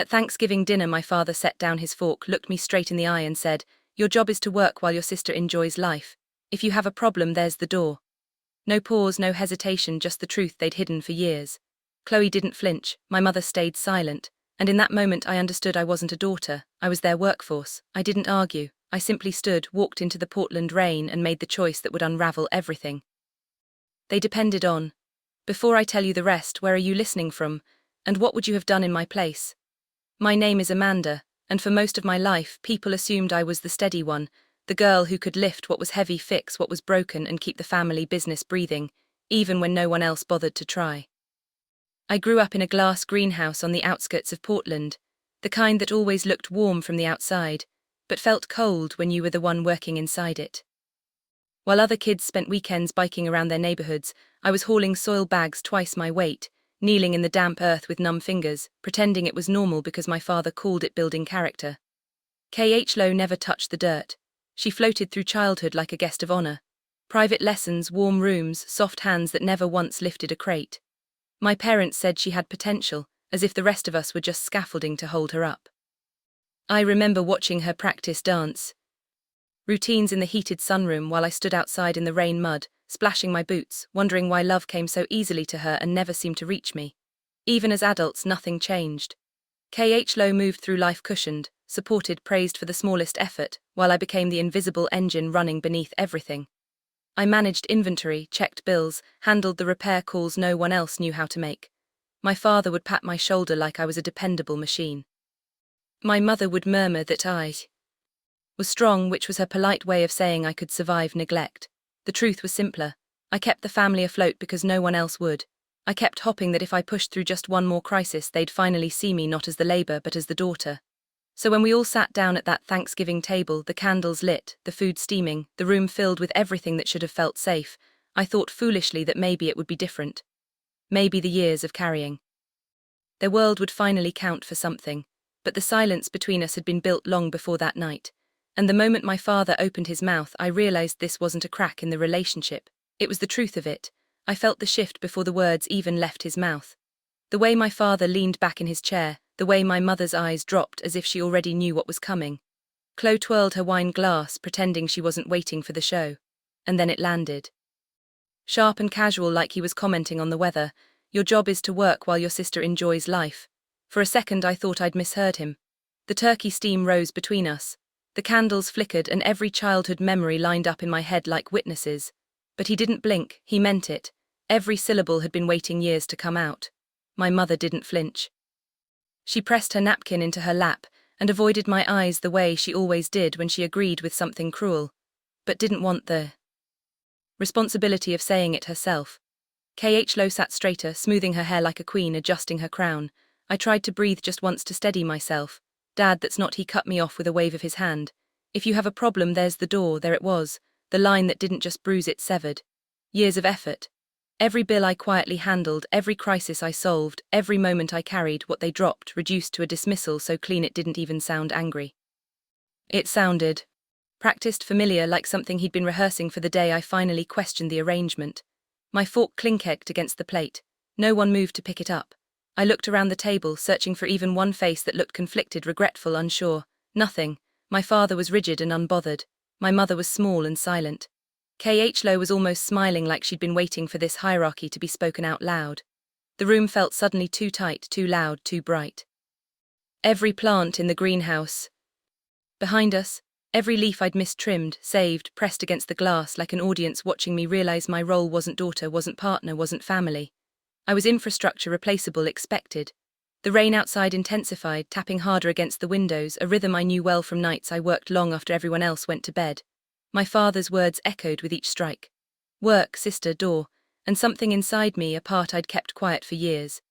At Thanksgiving dinner, my father set down his fork, looked me straight in the eye and said, "Your job is to work while your sister enjoys life. If you have a problem, there's the door." No pause, no hesitation, just the truth they'd hidden for years. Chloe didn't flinch, my mother stayed silent, and in that moment I understood I wasn't a daughter, I was their workforce. I didn't argue, I simply stood, walked into the Portland rain and made the choice that would unravel everything they depended on. Before I tell you the rest, where are you listening from, and what would you have done in my place? My name is Amanda, and for most of my life, people assumed I was the steady one, the girl who could lift what was heavy, fix what was broken, and keep the family business breathing, even when no one else bothered to try. I grew up in a glass greenhouse on the outskirts of Portland, the kind that always looked warm from the outside, but felt cold when you were the one working inside it. While other kids spent weekends biking around their neighborhoods, I was hauling soil bags twice my weight, kneeling in the damp earth with numb fingers, pretending it was normal because my father called it building character. Lowe never touched the dirt. She floated through childhood like a guest of honor. Private lessons, warm rooms, soft hands that never once lifted a crate. My parents said she had potential, as if the rest of us were just scaffolding to hold her up. I remember watching her practice dance routines in the heated sunroom while I stood outside in the rain mud, splashing my boots, wondering why love came so easily to her and never seemed to reach me. Even as adults, nothing changed. Lowe moved through life cushioned, supported, praised for the smallest effort, while I became the invisible engine running beneath everything. I managed inventory, checked bills, handled the repair calls no one else knew how to make. My father would pat my shoulder like I was a dependable machine. My mother would murmur that I was strong, which was her polite way of saying I could survive neglect. The truth was simpler. I kept the family afloat because no one else would. I kept hoping that if I pushed through just one more crisis, they'd finally see me not as the labor but as the daughter. So when we all sat down at that Thanksgiving table, the candles lit, the food steaming, the room filled with everything that should have felt safe, I thought foolishly that maybe it would be different. Maybe the years of carrying their world would finally count for something. But the silence between us had been built long before that night. And the moment my father opened his mouth, I realized this wasn't a crack in the relationship. It was the truth of it. I felt the shift before the words even left his mouth. The way my father leaned back in his chair, the way my mother's eyes dropped as if she already knew what was coming. Chloe twirled her wine glass, pretending she wasn't waiting for the show. And then it landed. Sharp and casual, like he was commenting on the weather. "Your job is to work while your sister enjoys life." For a second I thought I'd misheard him. The turkey steam rose between us. The candles flickered and every childhood memory lined up in my head like witnesses. But he didn't blink, he meant it. Every syllable had been waiting years to come out. My mother didn't flinch. She pressed her napkin into her lap and avoided my eyes the way she always did when she agreed with something cruel, but didn't want the responsibility of saying it herself. Lowe sat straighter, smoothing her hair like a queen, adjusting her crown. I tried to breathe just once to steady myself. "Dad, that's not," he cut me off with a wave of his hand. "If you have a problem, there's the door." There it was, the line that didn't just bruise, it severed. Years of effort. Every bill I quietly handled, every crisis I solved, every moment I carried, what they dropped, reduced to a dismissal so clean it didn't even sound angry. It sounded practiced, familiar, like something he'd been rehearsing for the day I finally questioned the arrangement. My fork clinked against the plate. No one moved to pick it up. I looked around the table, searching for even one face that looked conflicted, regretful, unsure. Nothing. My father was rigid and unbothered. My mother was small and silent. Lowe was almost smiling, like she'd been waiting for this hierarchy to be spoken out loud. The room felt suddenly too tight, too loud, too bright. Every plant in the greenhouse behind us, every leaf I'd missed trimmed, saved, pressed against the glass like an audience watching me realize my role wasn't daughter, wasn't partner, wasn't family. I was infrastructure, replaceable, expected. The rain outside intensified, tapping harder against the windows, a rhythm I knew well from nights I worked long after everyone else went to bed. My father's words echoed with each strike. Work, sister, door, and something inside me, a part I'd kept quiet for years,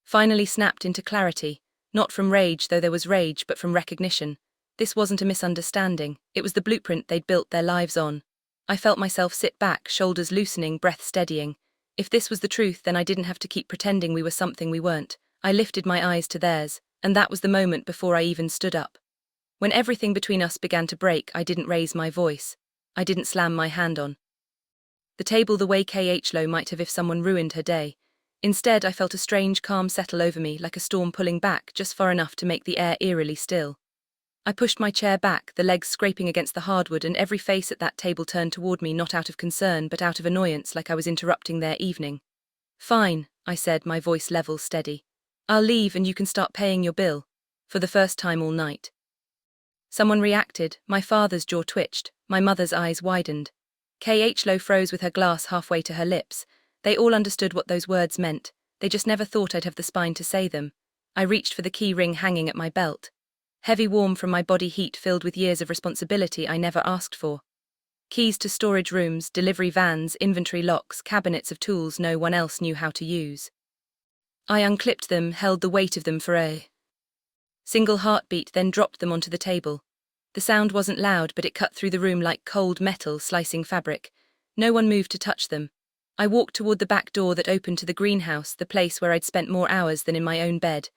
finally snapped into clarity, not from rage, though there was rage, but from recognition. This wasn't a misunderstanding, it was the blueprint they'd built their lives on. I felt myself sit back, shoulders loosening, breath steadying. If this was the truth, then I didn't have to keep pretending we were something we weren't. I lifted my eyes to theirs, and that was the moment before I even stood up. When everything between us began to break, I didn't raise my voice. I didn't slam my hand on the table the way Lowe might have if someone ruined her day. Instead, I felt a strange calm settle over me, like a storm pulling back just far enough to make the air eerily still. I pushed my chair back, the legs scraping against the hardwood, and every face at that table turned toward me, not out of concern but out of annoyance, like I was interrupting their evening. "Fine," I said, my voice level, steady. "I'll leave and you can start paying your bill." For the first time all night. Someone reacted. My father's jaw twitched, my mother's eyes widened. Lo froze with her glass halfway to her lips. They all understood what those words meant. They just never thought I'd have the spine to say them. I reached for the key ring hanging at my belt. Heavy warm from my body heat filled with years of responsibility I never asked for. Keys to storage rooms, delivery vans, inventory locks, cabinets of tools no one else knew how to use. I unclipped them, held the weight of them for a single heartbeat, then dropped them onto the table. The sound wasn't loud, but it cut through the room like cold metal slicing fabric. No one moved to touch them. I walked toward the back door that opened to the greenhouse, the place where I'd spent more hours than in my own bed.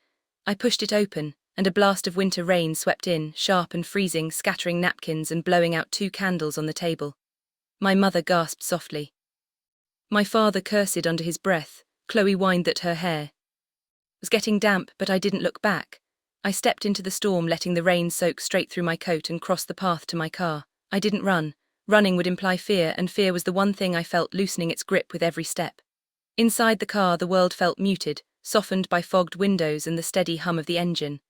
I pushed it open, and a blast of winter rain swept in, sharp and freezing, scattering napkins and blowing out 2 candles on the table. My mother gasped softly. My father cursed under his breath. Chloe whined that her hair was getting damp, but I didn't look back. I stepped into the storm, letting the rain soak straight through my coat, and crossed the path to my car. I didn't run. Running would imply fear, and fear was the one thing I felt loosening its grip with every step. Inside the car, the world felt muted, softened by fogged windows and the steady hum of the engine.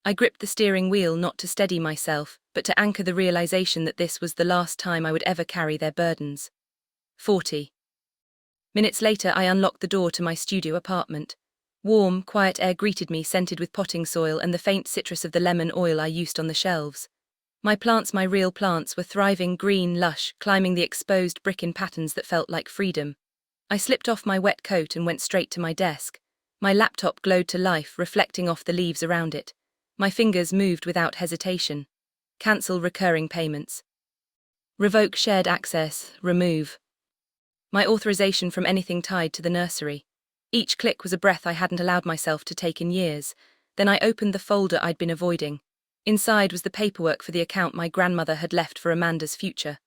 I gripped the steering wheel, not to steady myself, but to anchor the realization that this was the last time I would ever carry their burdens. 40 minutes later, I unlocked the door to my studio apartment. Warm, quiet air greeted me, scented with potting soil and the faint citrus of the lemon oil I used on the shelves. My plants, my real plants, were thriving, green, lush, climbing the exposed brick in patterns that felt like freedom. I slipped off my wet coat and went straight to my desk. My laptop glowed to life, reflecting off the leaves around it. My fingers moved without hesitation. Cancel recurring payments. Revoke shared access, remove my authorization from anything tied to the nursery. Each click was a breath I hadn't allowed myself to take in years. Then I opened the folder I'd been avoiding. Inside was the paperwork for the account my grandmother had left for Amanda's future.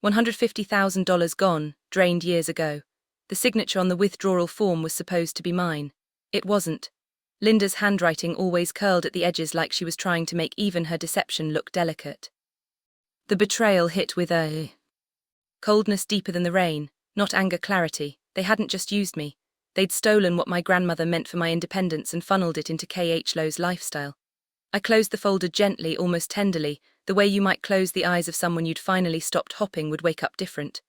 $150,000 gone, drained years ago. The signature on the withdrawal form was supposed to be mine. It wasn't. Linda's handwriting always curled at the edges, like she was trying to make even her deception look delicate. The betrayal hit with a coldness deeper than the rain, not anger, clarity. They hadn't just used me. They'd stolen what my grandmother meant for my independence and funneled it into Lo's lifestyle. I closed the folder gently, almost tenderly, the way you might close the eyes of someone you'd finally stopped hopping would wake up different.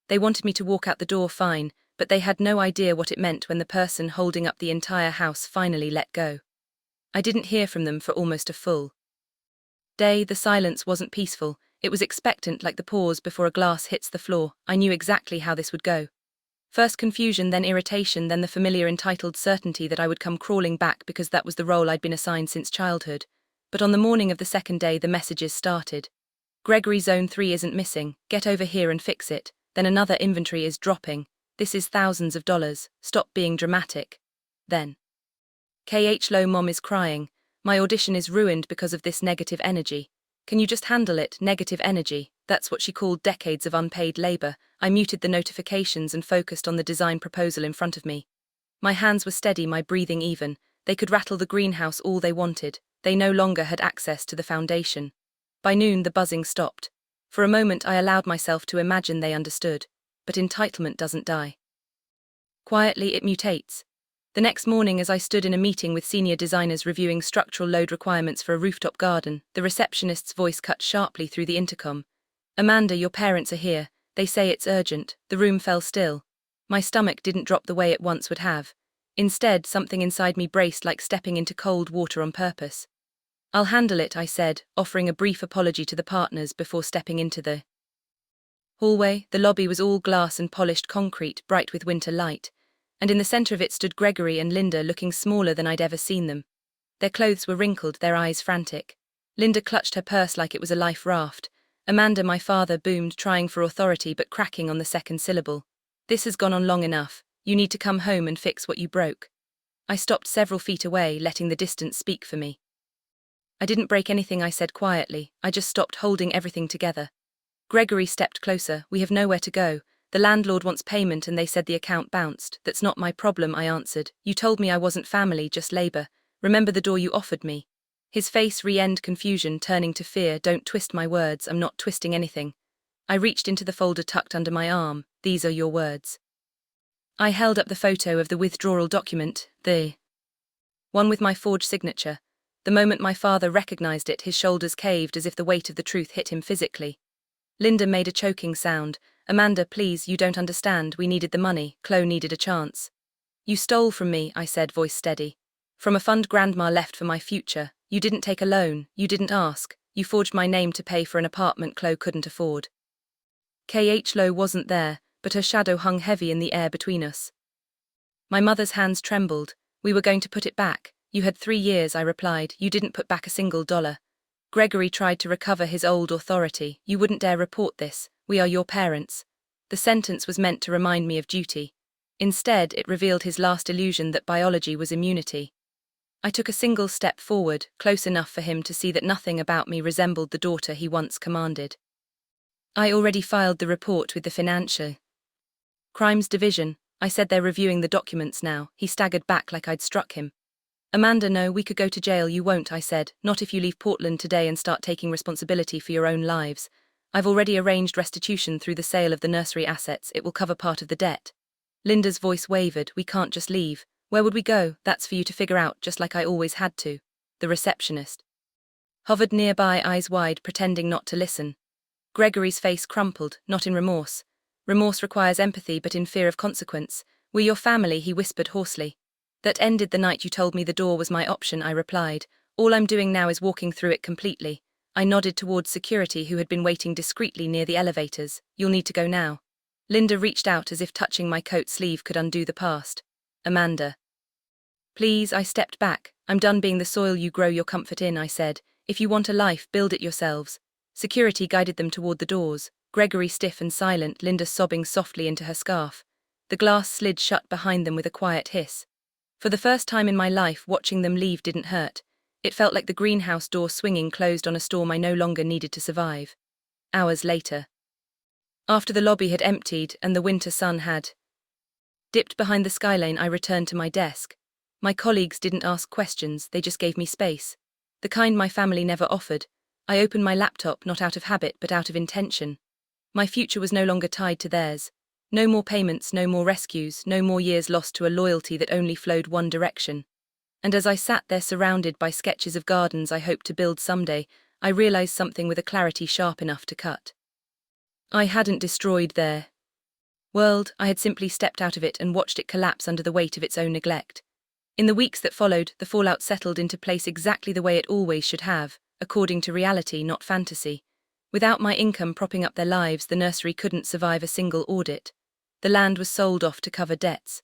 They wanted me to walk out the door fine, but they had no idea what it meant when the person holding up the entire house finally let go. I didn't hear from them for almost a full day. The silence wasn't peaceful, it was expectant, like the pause before a glass hits the floor. I knew exactly how this would go. First confusion, then irritation, then the familiar entitled certainty that I would come crawling back because that was the role I'd been assigned since childhood. But on the morning of the second day, the messages started. Gregory, Zone 3 isn't missing, get over here and fix it. Then another, inventory is dropping. This is thousands of dollars, stop being dramatic. Then Lo, mom is crying. My audition is ruined because of this negative energy. Can you just handle it? Negative energy. That's what she called decades of unpaid labor. I muted the notifications and focused on the design proposal in front of me. My hands were steady, my breathing even. They could rattle the greenhouse all they wanted. They no longer had access to the foundation. By noon, the buzzing stopped. For a moment, I allowed myself to imagine they understood. But entitlement doesn't die. Quietly, it mutates. The next morning, as I stood in a meeting with senior designers reviewing structural load requirements for a rooftop garden, the receptionist's voice cut sharply through the intercom. "Amanda, your parents are here. They say it's urgent." The room fell still. My stomach didn't drop the way it once would have. Instead, something inside me braced, like stepping into cold water on purpose. "I'll handle it," I said, offering a brief apology to the partners before stepping into the hallway. The lobby was all glass and polished concrete, bright with winter light. And in the center of it stood Gregory and Linda, looking smaller than I'd ever seen them. Their clothes were wrinkled, their eyes frantic. Linda clutched her purse like it was a life raft. Amanda, my father, boomed, trying for authority but cracking on the second syllable. "This has gone on long enough. You need to come home and fix what you broke." I stopped several feet away, letting the distance speak for me. "I didn't break anything," I said quietly. "I just stopped holding everything together." Gregory stepped closer. "We have nowhere to go. The landlord wants payment and they said the account bounced. That's not my problem, I answered. You told me I wasn't family, just labor. Remember the door you offered me? His face re-ended confusion, turning to fear. Don't twist my words, I'm not twisting anything. I reached into the folder tucked under my arm. These are your words. I held up the photo of the withdrawal document, the one with my forged signature. The moment my father recognized it, his shoulders caved as if the weight of the truth hit him physically. Linda made a choking sound. Amanda, please, you don't understand. We needed the money. Chloe needed a chance. You stole from me, I said, voice steady. From a fund Grandma left for my future. You didn't take a loan. You didn't ask. You forged my name to pay for an apartment Chloe couldn't afford. Chloe wasn't there, but her shadow hung heavy in the air between us. My mother's hands trembled. We were going to put it back. You had 3 years, I replied. You didn't put back a single dollar. Gregory tried to recover his old authority. You wouldn't dare report this. We are your parents. The sentence was meant to remind me of duty. Instead, it revealed his last illusion that biology was immunity. I took a single step forward, close enough for him to see that nothing about me resembled the daughter he once commanded. I already filed the report with the Financial Crimes Division. I said they're reviewing the documents now. He staggered back like I'd struck him. Amanda, no, we could go to jail. You won't, I said. Not if you leave Portland today and start taking responsibility for your own lives. I've already arranged restitution through the sale of the nursery assets. It will cover part of the debt. Linda's voice wavered. We can't just leave. Where would we go? That's for you to figure out, just like I always had to. The receptionist hovered nearby, eyes wide, pretending not to listen. Gregory's face crumpled, not in remorse. Remorse requires empathy, but in fear of consequence. We're your family, he whispered hoarsely. That ended the night you told me the door was my option, I replied. All I'm doing now is walking through it completely. I nodded towards security, who had been waiting discreetly near the elevators. You'll need to go now. Linda reached out as if touching my coat sleeve could undo the past. Amanda. Please, I stepped back. I'm done being the soil you grow your comfort in, I said. If you want a life, build it yourselves. Security guided them toward the doors. Gregory stiff and silent, Linda sobbing softly into her scarf. The glass slid shut behind them with a quiet hiss. For the first time in my life, watching them leave didn't hurt. It felt like the greenhouse door swinging closed on a storm I no longer needed to survive. Hours later, after the lobby had emptied and the winter sun had dipped behind the skyline, I returned to my desk. My colleagues didn't ask questions, they just gave me space. The kind my family never offered. I opened my laptop not out of habit but out of intention. My future was no longer tied to theirs. No more payments, no more rescues, no more years lost to a loyalty that only flowed one direction. And as I sat there surrounded by sketches of gardens I hoped to build someday, I realized something with a clarity sharp enough to cut. I hadn't destroyed their world, I had simply stepped out of it and watched it collapse under the weight of its own neglect. In the weeks that followed, the fallout settled into place exactly the way it always should have, according to reality, not fantasy. Without my income propping up their lives, the nursery couldn't survive a single audit. The land was sold off to cover debts.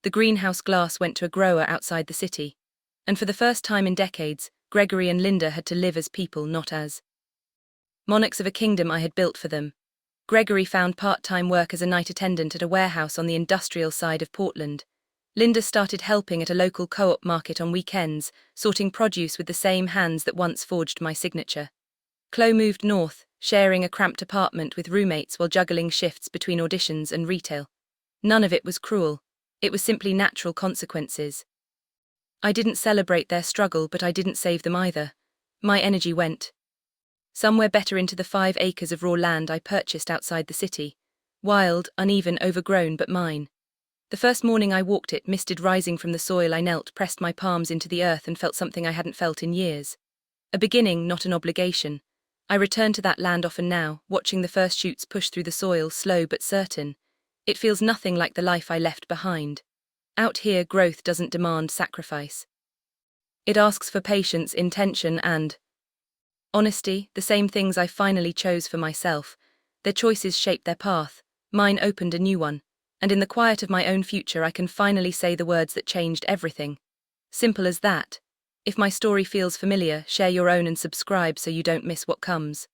The greenhouse glass went to a grower outside the city. And for the first time in decades, Gregory and Linda had to live as people, not as monarchs of a kingdom I had built for them. Gregory found part-time work as a night attendant at a warehouse on the industrial side of Portland. Linda started helping at a local co-op market on weekends, sorting produce with the same hands that once forged my signature. Chloe moved north, sharing a cramped apartment with roommates while juggling shifts between auditions and retail. None of it was cruel. It was simply natural consequences. I didn't celebrate their struggle, but I didn't save them either. My energy went somewhere better, into the 5 acres of raw land I purchased outside the city. Wild, uneven, overgrown, but mine. The first morning I walked it, misted rising from the soil, I knelt, pressed my palms into the earth and felt something I hadn't felt in years. A beginning, not an obligation. I return to that land often now, watching the first shoots push through the soil, slow but certain. It feels nothing like the life I left behind. Out here, growth doesn't demand sacrifice. It asks for patience, intention, and honesty, the same things I finally chose for myself. Their choices shaped their path. Mine opened a new one. And in the quiet of my own future, I can finally say the words that changed everything. Simple as that. If my story feels familiar, share your own and subscribe so you don't miss what comes.